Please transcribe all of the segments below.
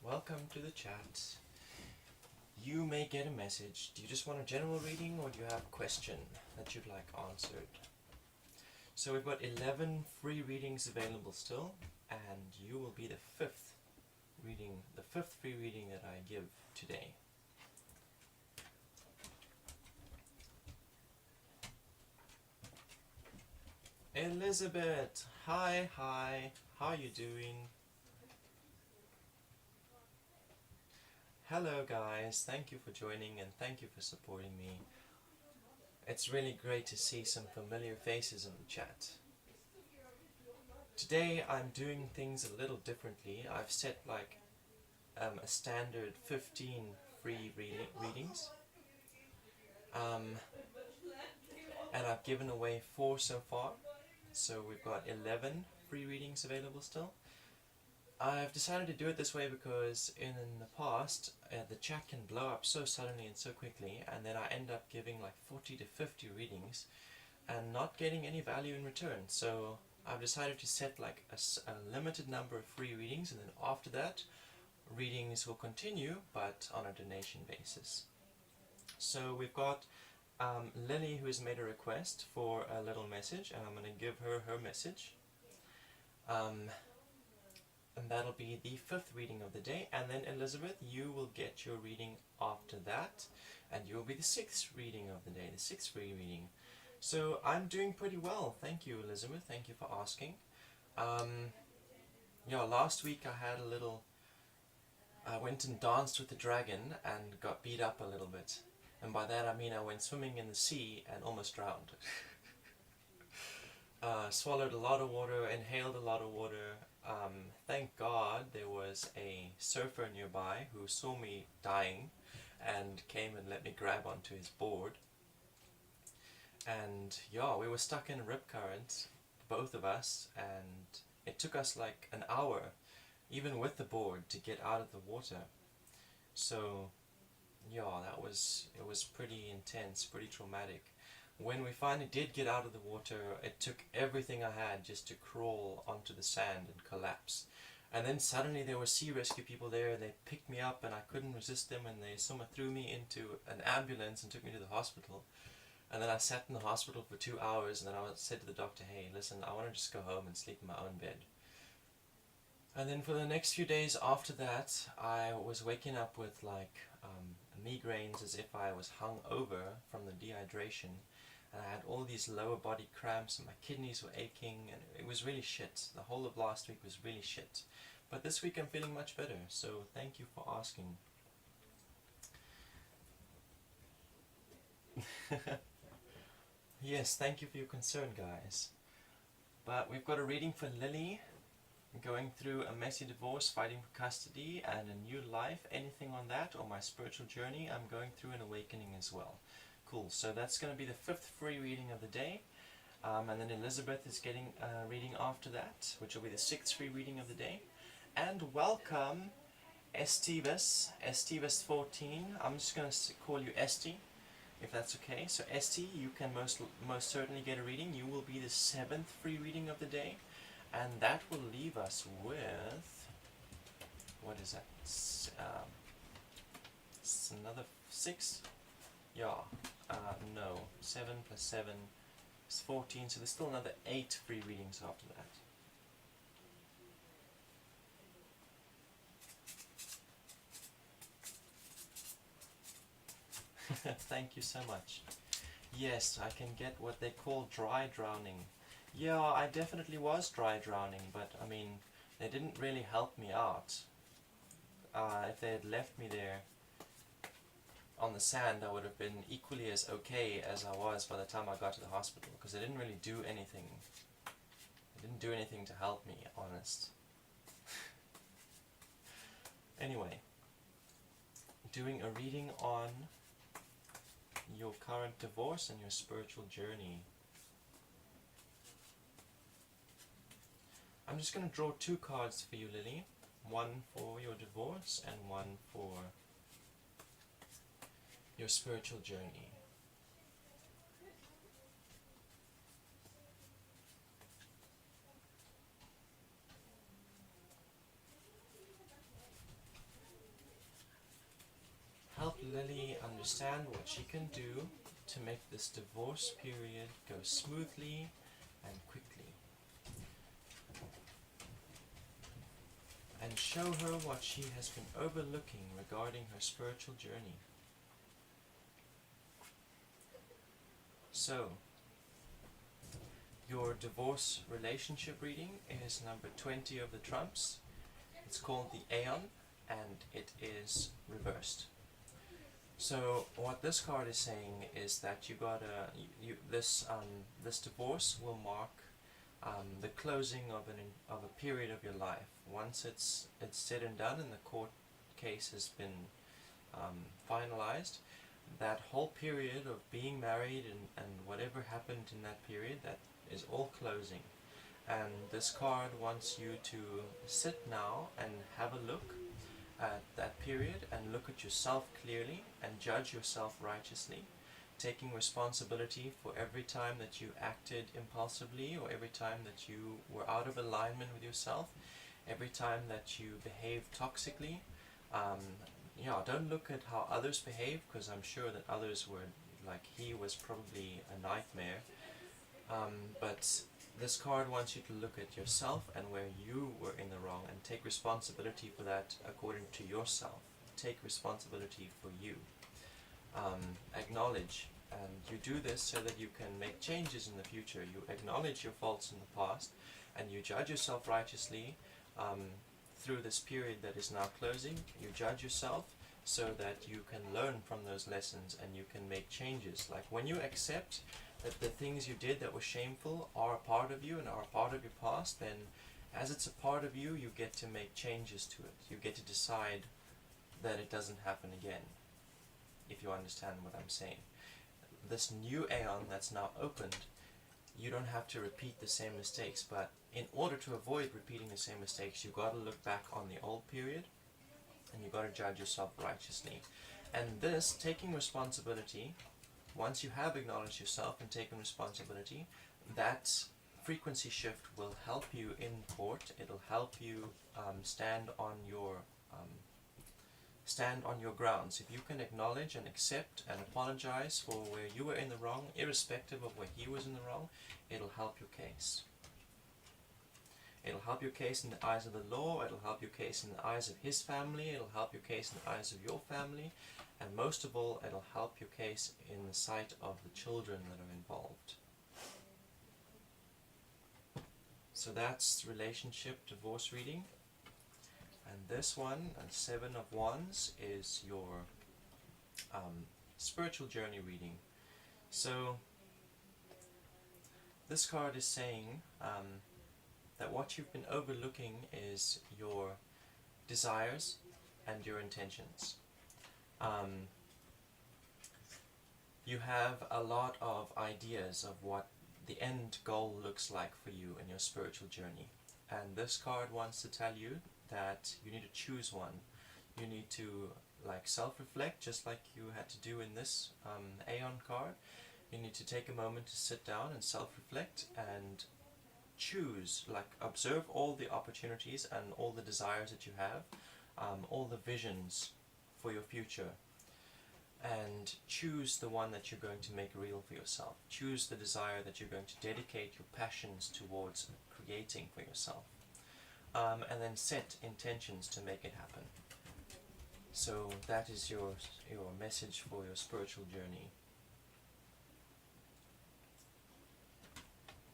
welcome to the chat. You may get a message. Do you just want a general reading or do you have a question that you'd like answered? So we've got 11 free readings available still, and you will be the fifth free reading that I give today. Elizabeth, hi, how are you doing? Hello guys, thank you for joining and thank you for supporting me. It's really great to see some familiar faces in the chat. Today I'm doing things a little differently. I've set like a standard 15 free readings. And I've given away 4 so far. So we've got 11 free readings available still. I've decided to do it this way because in the past the chat can blow up so suddenly and so quickly, and then I end up giving like 40 to 50 readings and not getting any value in return. So I've decided to set like a limited number of free readings, and then after that readings will continue but on a donation basis. So we've got Lily, who has made a request for a little message, and I'm going to give her her message. And that'll be the 5th reading of the day, and then Elizabeth, you will get your reading after that, and you'll be the 6th reading of the day, the 6th free reading. So I'm doing pretty well, thank you Elizabeth, thank you for asking. Last week I went and danced with the dragon and got beat up a little bit, and by that I mean I went swimming in the sea and almost drowned. Swallowed a lot of water, inhaled a lot of water. Thank God there was a surfer nearby who saw me dying and came and let me grab onto his board. And we were stuck in a rip current, both of us, and it took us like an hour, even with the board, to get out of the water. So it was pretty intense, pretty traumatic. When we finally did get out of the water, it took everything I had just to crawl onto the sand and collapse. And then suddenly there were sea rescue people there, they picked me up and I couldn't resist them, and someone threw me into an ambulance and took me to the hospital. And then I sat in the hospital for 2 hours, and then I said to the doctor, hey listen, I want to just go home and sleep in my own bed. And then for the next few days after that, I was waking up with like migraines as if I was hung over from the dehydration. And I had all these lower body cramps and my kidneys were aching, and it was really shit. The whole of last week was really shit. But this week I'm feeling much better, so thank you for asking. Yes, thank you for your concern, guys. But we've got a reading for Lily, going through a messy divorce, fighting for custody and a new life. Anything on that, or my spiritual journey? I'm going through an awakening as well. Cool, so that's going to be the 5th free reading of the day, and then Elizabeth is getting a reading after that, which will be the 6th free reading of the day. And welcome Estivus14. I'm just going to call you Esti, if that's okay. So Esti, you can most certainly get a reading. You will be the 7th free reading of the day, and that will leave us with, what is that? It's another 6. No, 7 plus 7 is 14, so there's still another 8 free readings after that. Thank you so much. Yes, I can get what they call dry drowning. Yeah, I definitely was dry drowning, but I mean, they didn't really help me out. If they had left me there on the sand, I would have been equally as okay as I was by the time I got to the hospital, because they didn't really do anything. They didn't do anything to help me, honest. Anyway, doing a reading on your current divorce and your spiritual journey. I'm just going to draw 2 cards for you, Lily. One for your divorce and one for your spiritual journey. Lily understand what she can do to make this divorce period go smoothly and quickly. And show her what she has been overlooking regarding her spiritual journey. So, your divorce relationship reading is number 20 of the trumps. It's called the Aeon, and it is reversed. So what this card is saying is that you gotta this divorce will mark the closing of a period of your life. Once it's said and done and the court case has been finalized, that whole period of being married and whatever happened in that period, that is all closing. And this card wants you to sit now and have a look at that period and look at yourself clearly and judge yourself righteously, taking responsibility for every time that you acted impulsively or every time that you were out of alignment with yourself, every time that you behaved toxically. Don't look at how others behave, because I'm sure that others were like, he was probably a nightmare. But this card wants you to look at yourself and where you were in the wrong and take responsibility for that according to yourself. Take responsibility for you. Acknowledge, and you do this so that you can make changes in the future. You acknowledge your faults in the past and you judge yourself righteously through this period that is now closing. You judge yourself so that you can learn from those lessons and you can make changes. Like when you accept that the things you did that were shameful are a part of you and are a part of your past, then as it's a part of you, you get to make changes to it. You get to decide that it doesn't happen again, if you understand what I'm saying. This new Aeon that's now opened, you don't have to repeat the same mistakes, but in order to avoid repeating the same mistakes, you've got to look back on the old period and you've got to judge yourself righteously. And this, taking responsibility, once you have acknowledged yourself and taken responsibility, that frequency shift will help you in court. It'll help you stand on your grounds. If you can acknowledge and accept and apologize for where you were in the wrong, irrespective of where he was in the wrong, it'll help your case. It'll help your case in the eyes of the law, it'll help your case in the eyes of his family, it'll help your case in the eyes of your family, and most of all, it'll help your case in the sight of the children that are involved. So that's relationship divorce reading. And this one, Seven of Wands, is your spiritual journey reading. So this card is saying that what you've been overlooking is your desires and your intentions. You have a lot of ideas of what the end goal looks like for you in your spiritual journey. And this card wants to tell you that you need to choose one. You need to self-reflect, just like you had to do in this Aeon card. You need to take a moment to sit down and self-reflect and choose, observe all the opportunities and all the desires that you have, all the visions for your future, and choose the one that you're going to make real for yourself. Choose the desire that you're going to dedicate your passions towards creating for yourself, and then set intentions to make it happen. So that is your message for your spiritual journey.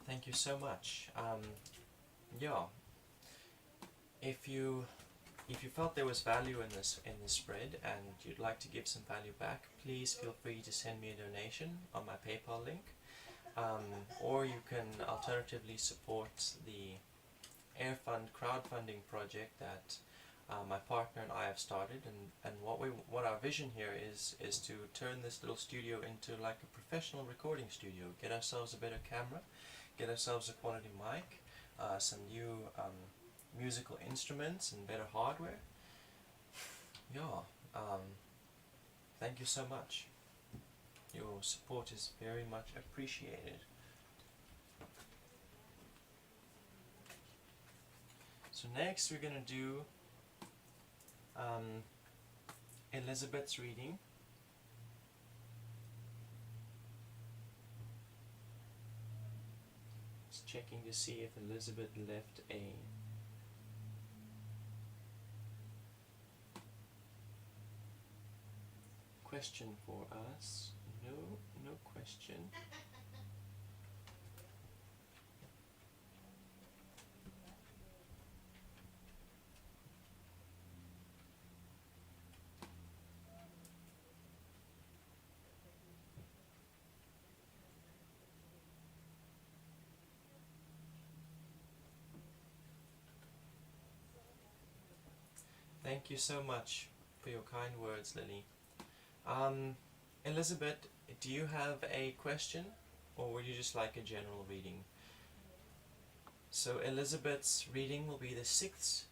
Thank you so much. If you felt there was value in this spread and you'd like to give some value back, please feel free to send me a donation on my PayPal link, or you can alternatively support the Air Fund crowdfunding project that my partner and I have started, and what our vision here is to turn this little studio into like a professional recording studio. Get ourselves a better camera, get ourselves a quality mic, some new musical instruments and better hardware. Thank you so much. Your support is very much appreciated. So next we're going to do Elizabeth's reading, checking to see if Elizabeth left a question for us. No question. Thank you so much for your kind words, Lily. Elizabeth, do you have a question, or would you just like a general reading? So Elizabeth's reading will be the 6th,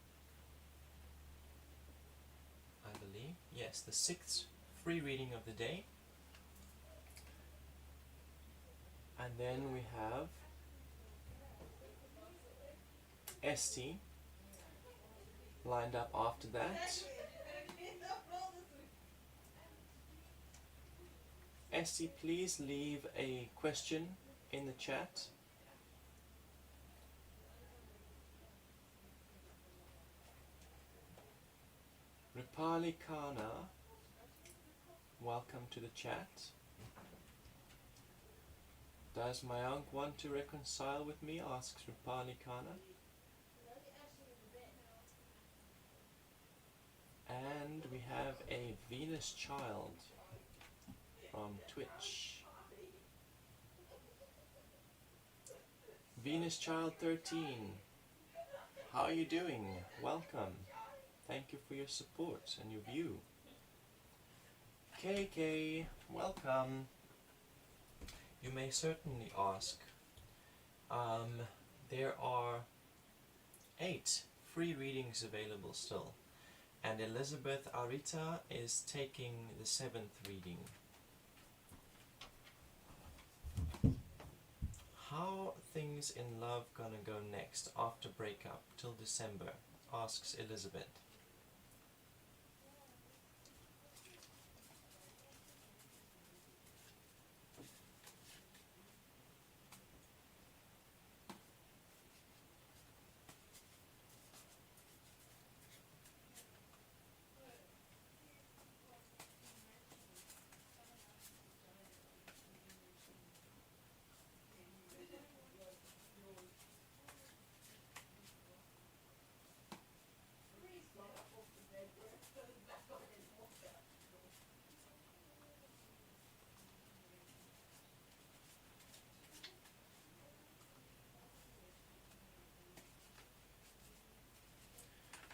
I believe. Yes, the 6th free reading of the day. And then we have Esty lined up after that. Esty, please leave a question in the chat. Rupali Kana, welcome to the chat. Does Mayank want to reconcile with me? Asks Rupali Kana. And we have a Venus Child from Twitch. Venus Child 13, how are you doing? Welcome. Thank you for your support and your view. KK, welcome. You may certainly ask. There are 8 free readings available still, and Elizabeth Arita is taking the 7th reading. How things in love gonna go next after breakup till December? Asks Elizabeth.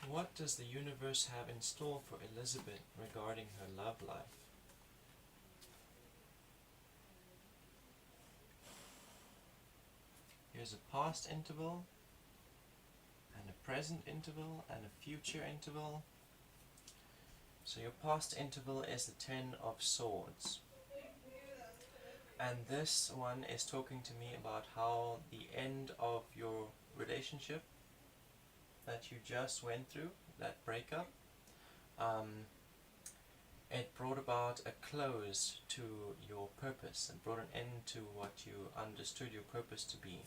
What does the universe have in store for Elizabeth regarding her love life? Here's a past interval, and a present interval, and a future interval. So your past interval is the 10 of Swords. And this one is talking to me about how the end of your relationship that you just went through, that breakup, it brought about a close to your purpose and brought an end to what you understood your purpose to be.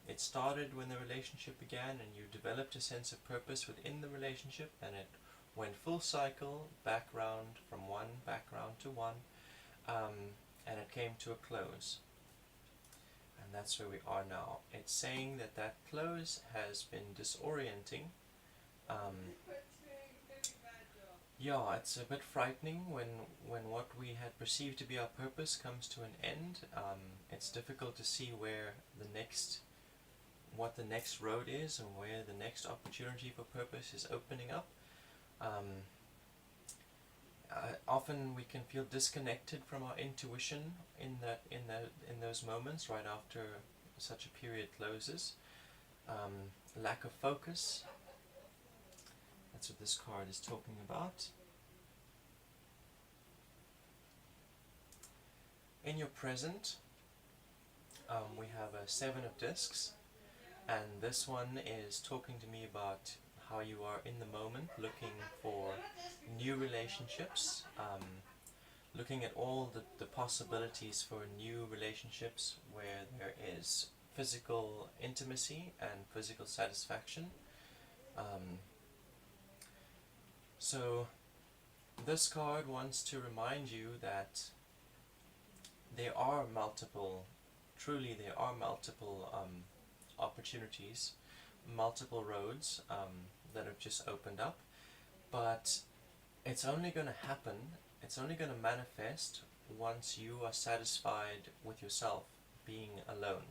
It started when the relationship began and you developed a sense of purpose within the relationship, and it went full cycle, back round from one, back round to one, and it came to a close. And that's where we are now. It's saying that that close has been disorienting. Yeah, it's a bit frightening when what we had perceived to be our purpose comes to an end. It's difficult to see what the next road is and where the next opportunity for purpose is opening up. Often we can feel disconnected from our intuition in those moments right after such a period closes. Lack of focus. That's what this card is talking about. In your present, we have a 7 of discs, and this one is talking to me about how you are in the moment looking for new relationships, looking at all the possibilities for new relationships where there is physical intimacy and physical satisfaction. So this card wants to remind you that there are multiple, truly there are multiple opportunities, multiple roads that have just opened up, but it's only going to happen, it's only going to manifest once you are satisfied with yourself being alone.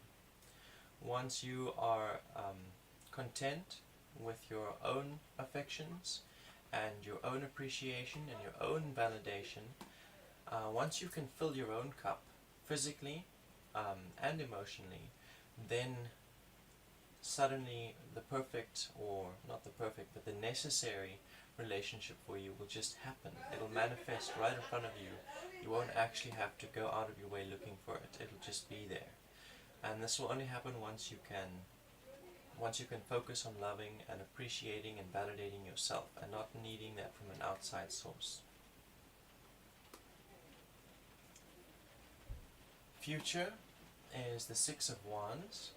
Once you are content with your own affections and your own appreciation and your own validation, once you can fill your own cup physically and emotionally, then suddenly the perfect, or not the perfect, but the necessary relationship for you will just happen. It'll manifest right in front of you. You won't actually have to go out of your way looking for it. It'll just be there. And this will only happen once you can focus on loving and appreciating and validating yourself and not needing that from an outside source. Future is the Six of Wands,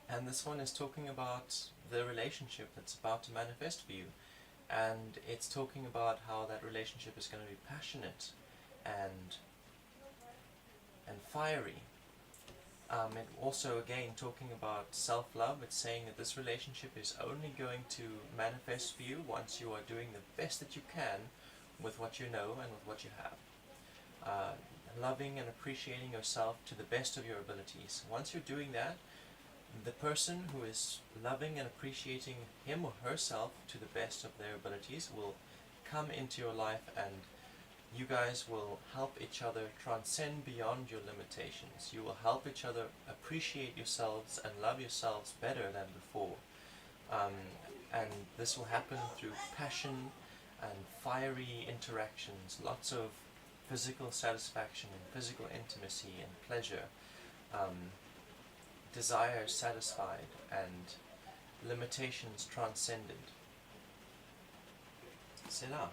and this one is talking about the relationship that's about to manifest for you, and it's talking about how that relationship is going to be passionate and fiery. And also again talking about self-love. It's saying that this relationship is only going to manifest for you once you are doing the best that you can with what you know and with what you have. Loving and appreciating yourself to the best of your abilities. Once you're doing that, the person who is loving and appreciating him or herself to the best of their abilities will come into your life, and you guys will help each other transcend beyond your limitations. You will help each other appreciate yourselves and love yourselves better than before. And this will happen through passion and fiery interactions, lots of physical satisfaction and physical intimacy and pleasure, desires satisfied and limitations transcended. Selah.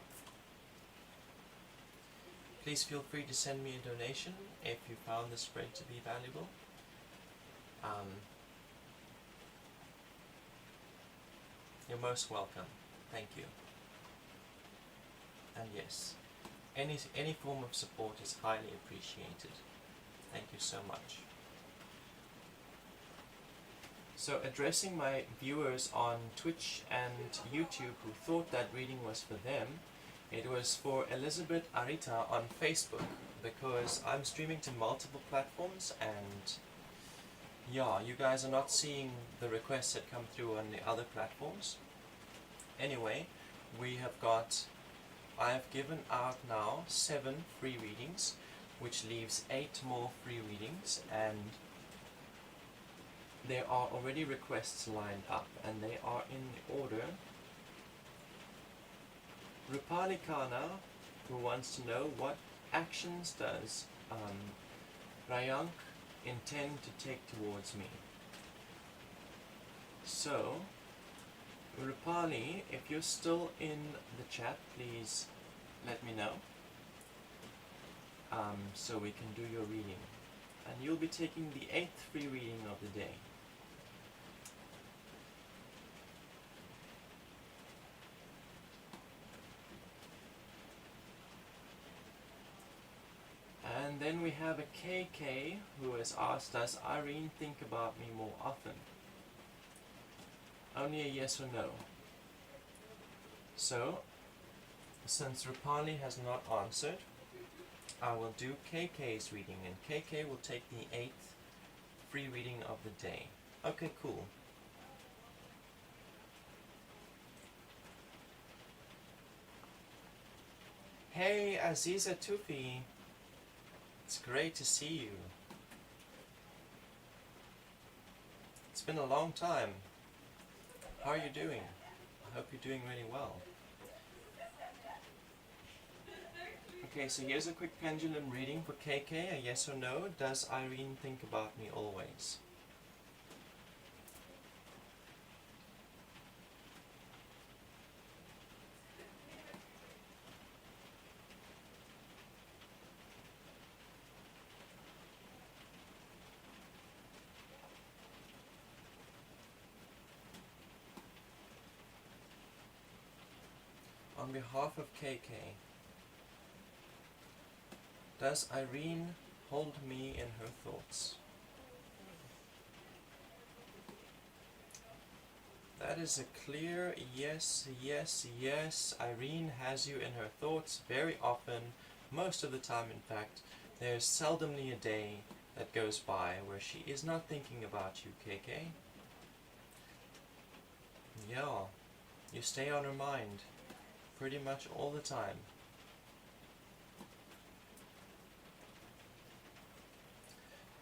Please feel free to send me a donation if you found this spread to be valuable. You're most welcome. Thank you. And yes, any form of support is highly appreciated. Thank you so much. So addressing my viewers on Twitch and YouTube who thought that reading was for them, it was for Elizabeth Arita on Facebook, because I'm streaming to multiple platforms, and yeah, you guys are not seeing the requests that come through on the other platforms. Anyway, I have given out now 7 free readings, which leaves 8 more free readings, and there are already requests lined up, and they are in the order. Rupali Kana, who wants to know what actions does Rayank intend to take towards me. So, Rupali, if you're still in the chat, please let me know, so we can do your reading. And you'll be taking the 8th free reading of the day. And then we have a KK who has asked, does Irene think about me more often? Only a yes or no. So, since Rupali has not answered, I will do KK's reading, and KK will take the 8th free reading of the day. Okay, cool. Hey, Aziza Tufi. It's great to see you. It's been a long time. How are you doing? I hope you're doing really well. Okay, so here's a quick pendulum reading for KK, a yes or no. Does Irene think about me always? On behalf of KK, does Irene hold me in her thoughts? That is a clear yes, yes, yes. Irene has you in her thoughts very often, most of the time in fact. There's seldomly a day that goes by where she is not thinking about you, KK. Yeah, you stay on her mind pretty much all the time.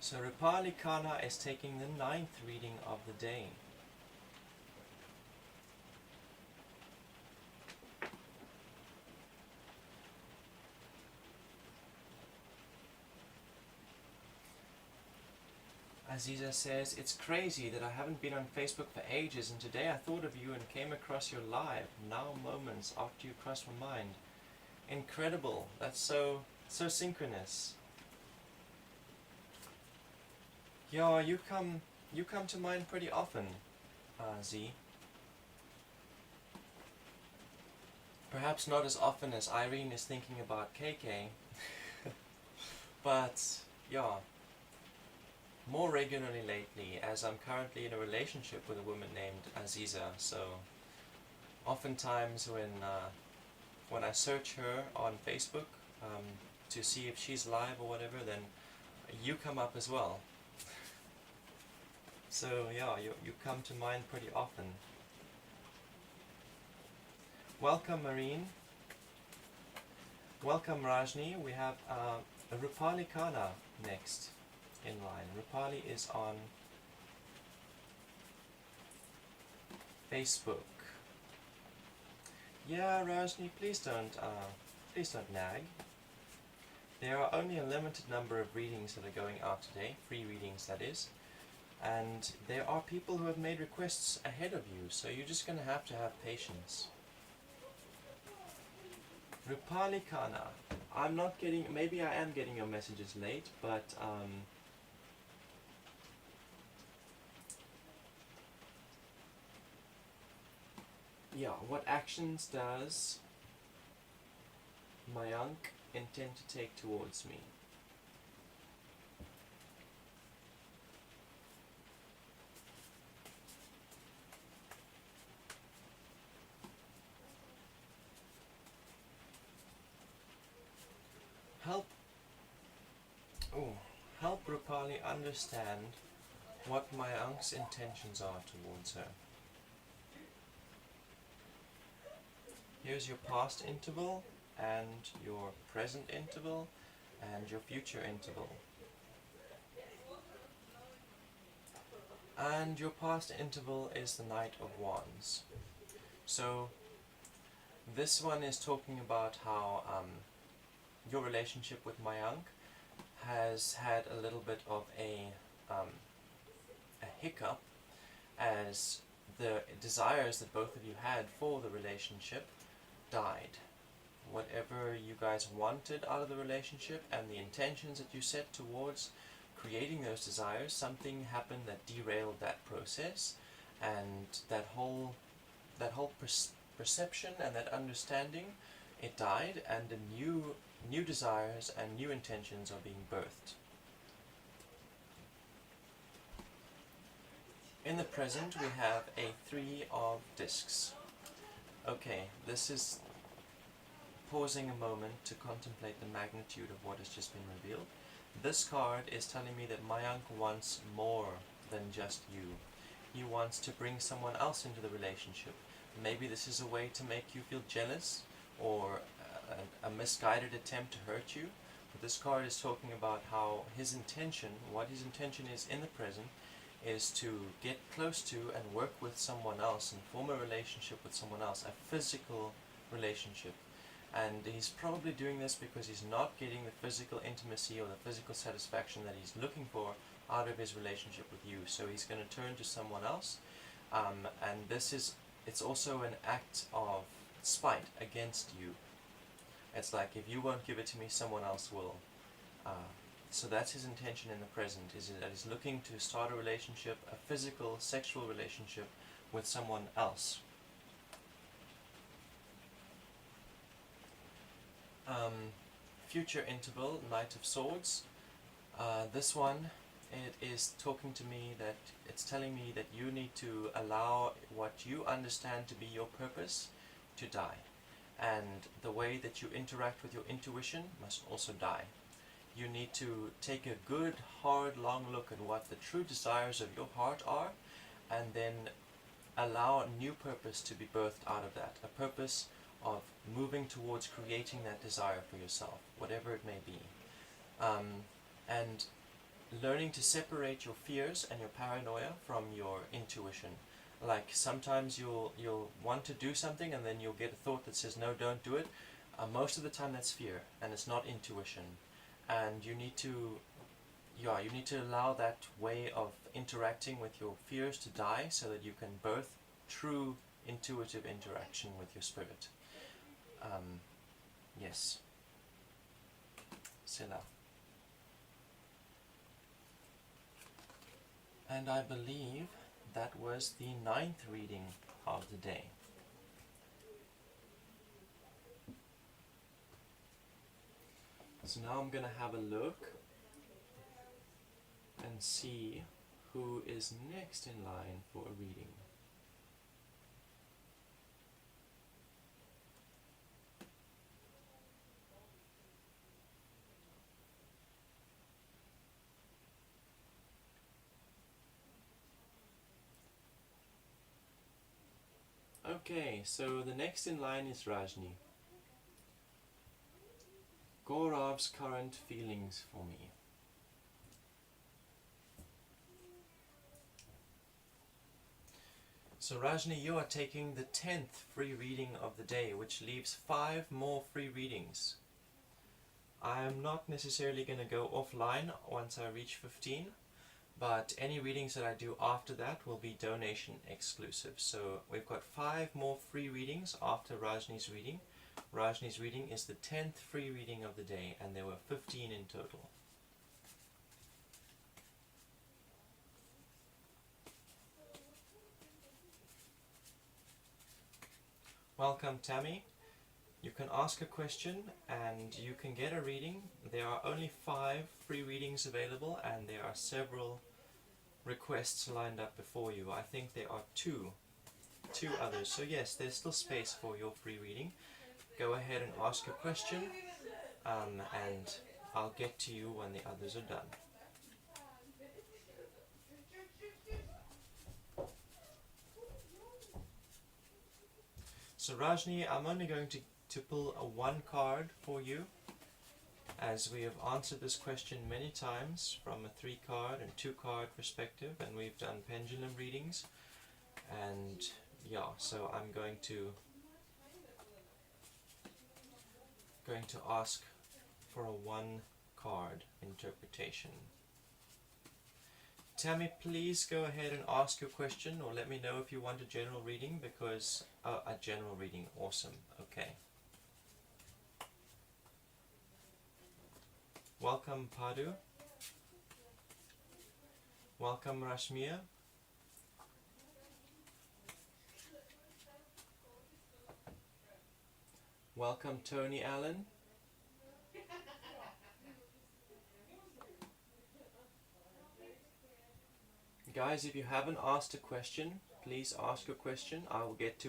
So Rupali Kana is taking the 9th reading of the day. Aziza says, it's crazy that I haven't been on Facebook for ages, and today I thought of you and came across your live, now moments after you crossed my mind. Incredible. That's so synchronous. Yeah, you come to mind pretty often, Z. Perhaps not as often as Irene is thinking about KK, but yeah, more regularly lately, as I'm currently in a relationship with a woman named Aziza. So oftentimes when I search her on Facebook to see if she's live or whatever, then you come up as well. So yeah, you come to mind pretty often. Welcome Marine. Welcome Rajni. We have Rupali Kana next in line. Rupali is on Facebook. Yeah, Rajni, please don't nag. There are only a limited number of readings that are going out today, free readings that is, and there are people who have made requests ahead of you, so you're just going to have patience. Rupali Kana, I'm not getting, maybe I am getting your messages late, but yeah, what actions does Mayank intend to take towards me? Help Rupali understand what Mayank's intentions are towards her. Here's your past interval, and your present interval, and your future interval. And your past interval is the Knight of Wands. So this one is talking about how your relationship with Mayank has had a little bit of a hiccup, as the desires that both of you had for the relationship died. Whatever you guys wanted out of the relationship and the intentions that you set towards creating those desires, something happened that derailed that process, and that whole perception and that understanding, it died, and the new desires and new intentions are being birthed. In the present we have a 3 of discs. Okay, this is pausing a moment to contemplate the magnitude of what has just been revealed. This card is telling me that Mayank wants more than just you. He wants to bring someone else into the relationship. Maybe this is a way to make you feel jealous, or a misguided attempt to hurt you. But this card is talking about how his intention, what his intention is in the present, is to get close to and work with someone else and form a relationship with someone else, a physical relationship. And he's probably doing this because he's not getting the physical intimacy or the physical satisfaction that he's looking for out of his relationship with you. So he's going to turn to someone else, and it's also an act of spite against you. It's like, if you won't give it to me, someone else will. So that's his intention in the present, is that he's looking to start a relationship, a physical, sexual relationship with someone else. Future interval, Knight of Swords. This one, it is talking to me that it's telling me that you need to allow what you understand to be your purpose to die. And the way that you interact with your intuition must also die. You need to take a good, hard, long look at what the true desires of your heart are, and then allow a new purpose to be birthed out of that. A purpose of moving towards creating that desire for yourself, whatever it may be. And learning to separate your fears and your paranoia from your intuition. Like sometimes you'll want to do something and then you'll get a thought that says no, don't do it. Most of the time that's fear and it's not intuition. And you need to allow that way of interacting with your fears to die so that you can birth true intuitive interaction with your spirit. Yes. Selah. And I believe that was the 9th reading of the day. So now I'm going to have a look and see who is next in line for a reading. Okay, so the next in line is Rajni. Gaurav's current feelings for me. So Rajni, you are taking the 10th free reading of the day, which leaves 5 more free readings. I am not necessarily going to go offline once I reach 15, but any readings that I do after that will be donation exclusive. So we've got 5 more free readings after Rajni's reading. Rajni's reading is the 10th free reading of the day, and there were 15 in total. Welcome, Tammy. You can ask a question and you can get a reading. There are only 5 free readings available, and there are several requests lined up before you. I think there are two others. So yes, there's still space for your free reading. Go ahead and ask a question, and I'll get to you when the others are done. So Rajni, I'm only going to pull a 1 card for you, as we have answered this question many times from a 3 card and 2 card perspective, and we've done pendulum readings. And yeah, so I'm going to ask for a 1 card interpretation. Tammy, please go ahead and ask your question, or let me know if you want a general reading, because a general reading, awesome. Okay. Welcome, Padu. Welcome, Rashmia. Welcome, Tony Allen. Guys, if you haven't asked a question, please ask your question. I will get to